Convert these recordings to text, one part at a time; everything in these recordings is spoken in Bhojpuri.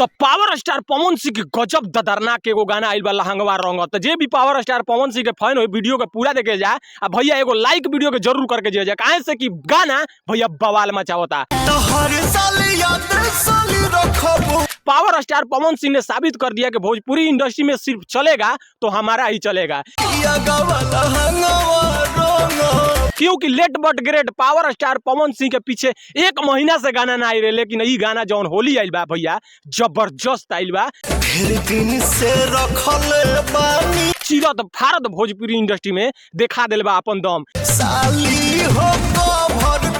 तो पावर स्टार पवन सिंह के गजब ददरनाक एगो गाना आइल बा लहंगवा रंग। तो जे भी पावर स्टार पवन सिंह के फैन हो वीडियो के पूरा देखे जाए आ भैया एगो लाइक वीडियो के जरूर करके जे जाए, काहे से कि गाना भैया बवाल मचावता। तो हर साल याद साली रखबो। पावर स्टार पवन सिंह ने साबित कर दिया कि भोजपुरी इंडस्ट्री में सिर्फ चलेगा तो हमारा ही चलेगा, क्योंकि लेट बट great power star Pawan Singh के पीछे एक महीना से गाना ना आई रहे, लेकिन ई गाना जौन होली आइल बा भैया जबरदस्त आइल बा। ढेर दिन से रखले बानी चिरत भारत भोजपुरी इंडस्ट्री में देखा दिल बा अपन दम। साली हो कवर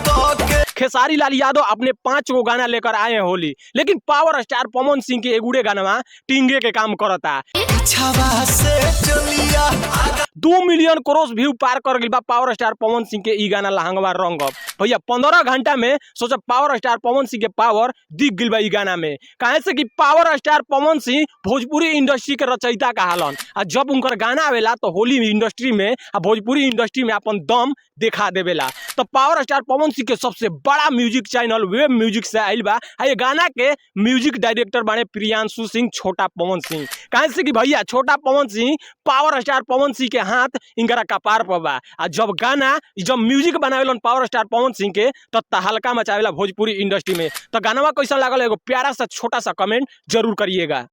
के खेसारी लाल यादव अपने 5 गो गाना लेकर आए हैं होली, लेकिन पावर स्टार पवन सिंह के एगुड़े गाना टिंगे के काम करता। छवा से चलिया 2 मिलियन क्रॉस व्यू पार कर गई बा पावर स्टार पवन सिंह के ई गाना लहंगवा रंग। भैया 15 घंटा में सोचा पावर स्टार पवन सिंह के पावर दिख गई बा ई गाना में, काहे से कि power star Pawan Singh Bhojpuri industry के रचयिता कहालन। आ जब उनकर गाना आवेला तो होली इंडस्ट्री में आ भोजपुरी इंडस्ट्री में अपन दम देखा देवेला। तो पावर स्टार पवन सिंह के सबसे बड़ा म्यूजिक चैनल वेब म्यूजिक से आइल बा। ये गाना के म्यूजिक डायरेक्टर बने प्रियांशु सिंह छोटा पवन सिंह, काहे से कि भैया छोटा पवन सिंह पावर स्टार पवन सिंह के हाथ इनकरा कपार पर बा। आ जब म्यूजिक बनावेलन पावर स्टार पवन सिंह के तो तहलका मचावेला भोजपुरी इंडस्ट्री में। तो गाना कैसा लागल एगो प्यारा सा छोटा सा कमेंट जरूर करिएगा।